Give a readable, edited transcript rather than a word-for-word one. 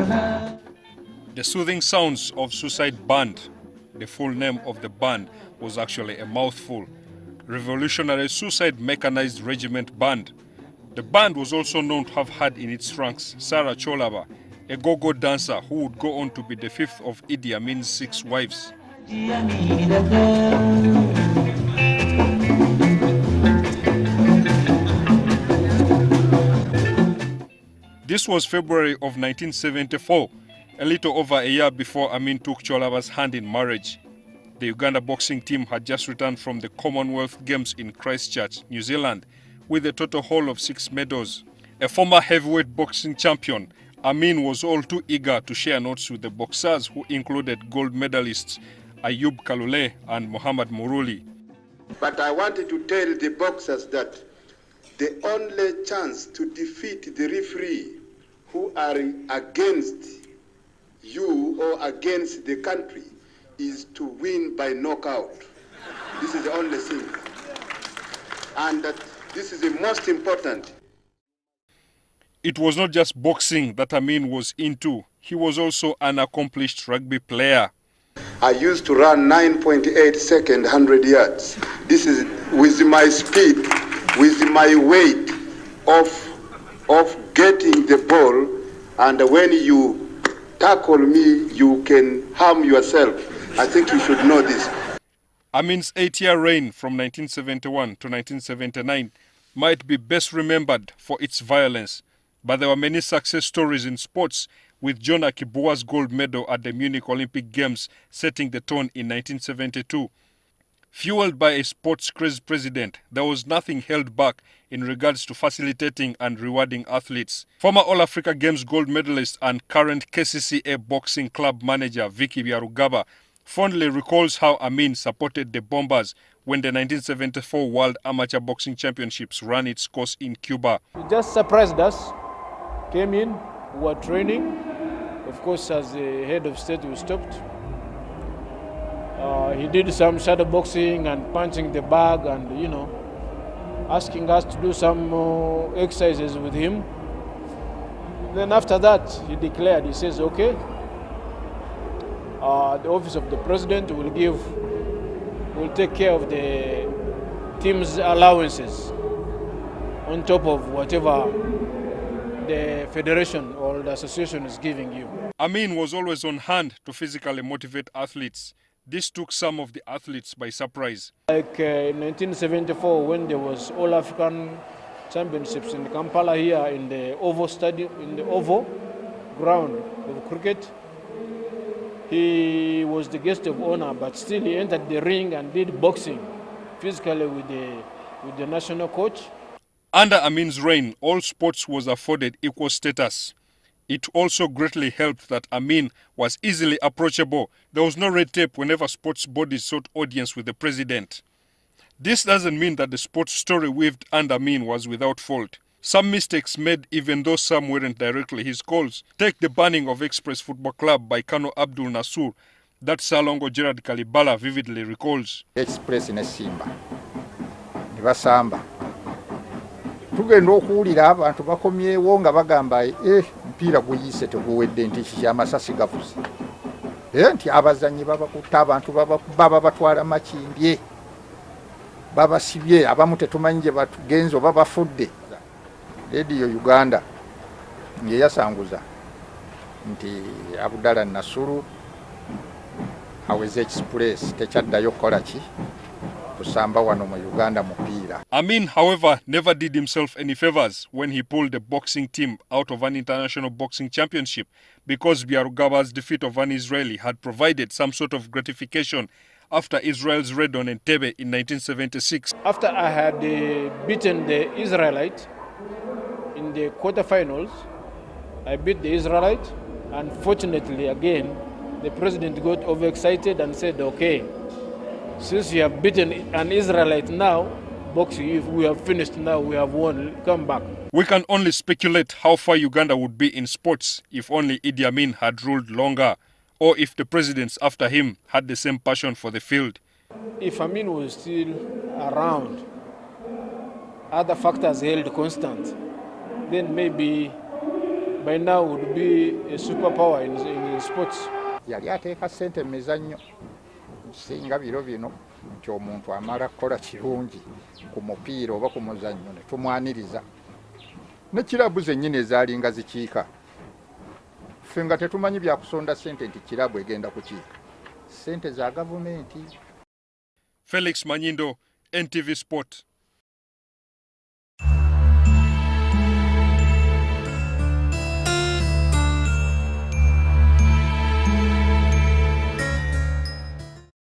The soothing sounds of Suicide Band, the full name of the band, was actually a mouthful. Revolutionary Suicide Mechanized Regiment Band. The band was also known to have had in its ranks Sarah Cholaba, a go-go dancer who would go on to be the fifth of Idi Amin's 6 wives. This was February of 1974, a little over a year before Amin took Cholaba's hand in marriage. The Uganda boxing team had just returned from the Commonwealth Games in Christchurch, New Zealand, with a total haul of 6 medals. A former heavyweight boxing champion, Amin was all too eager to share notes with the boxers who included gold medalists Ayub Kalule and Muhammad Muruli. But I wanted to tell the boxers that the only chance to defeat the referee who are against you or against the country is to win by knockout. This is the only thing. And that this is the most important. It was not just boxing that Amin was into. He was also an accomplished rugby player. I used to run 9.8 seconds, 100 yards. This is with my speed, with my weight of getting the ball, and when you tackle me, you can harm yourself. I think you should know this. Amin's 8-year reign from 1971 to 1979 might be best remembered for its violence, but there were many success stories in sports, with John Akibua's gold medal at the Munich Olympic Games setting the tone in 1972. Fueled by a sports-crazed president, there was nothing held back in regards to facilitating and rewarding athletes. Former All-Africa Games gold medalist and current KCCA boxing club manager Vicky Byarugaba fondly recalls how Amin supported the Bombers when the 1974 World Amateur Boxing Championships ran its course in Cuba. He just surprised us, came in, we were training. Of course, as the head of state, we stopped. He did some shadow boxing and punching the bag and, asking us to do some exercises with him. Then after that, he declared, he says, okay, the office of the president will take care of the team's allowances on top of whatever the federation or the association is giving you. Amin was always on hand to physically motivate athletes. This took some of the athletes by surprise. Like in 1974, when there was All-African Championships in Kampala here in the Oval Stadium, in the Oval ground of cricket, he was the guest of honor, but still he entered the ring and did boxing physically with the national coach. Under Amin's reign, all sports was afforded equal status. It also greatly helped that Amin was easily approachable. There was no red tape whenever sports bodies sought audience with the president. This doesn't mean that the sports story weaved under Amin was without fault. Some mistakes made, even though some weren't directly his calls. Take the banning of Express Football Club by Colonel Abdul Nasur that Salongo Gerard Kalibala vividly recalls. Express ne Simba nibasamba tugenda okuwulira abantu bakomyewo nga bagamba mpira guyise teguwedde nti amasasi gavuze nti abazanyi babakutta abantu baba batwala makindye babasibye abamu tetumanyi gye batugenzo babafudde. Radio Uganda nge yasanguza nti Abdallah Nasuru aweze Express tekyaddayo kukola ki kusamba wano mu Uganda mupira. Amin, however, never did himself any favors when he pulled the boxing team out of an international boxing championship because Byarugava's defeat of an Israeli had provided some sort of gratification after Israel's raid on Entebbe in 1976. After I had beaten the Israelite in the quarterfinals, I beat the Israelite. Unfortunately, again, the president got overexcited and said, okay, since you have beaten an Israelite now, boxing, if we have finished now, we have won, come back. We can only speculate how far Uganda would be in sports if only Idi Amin had ruled longer, or if the presidents after him had the same passion for the field. If Amin was still around, other factors held constant, then maybe by now would be a superpower in sports. Yali ateeka ssente mu mizannyo singa biro bino nti omuntu amala kukola kirungi ku mupiira oba ku muzannyo ne tumwaniriza ne kirabu zennyini ezaalinga zikiika ffe nga tetumanyi byakusonda ssente nti kirabu egenda kukiika ssente za gavumenti. Felix Manyindo, NTV Sport.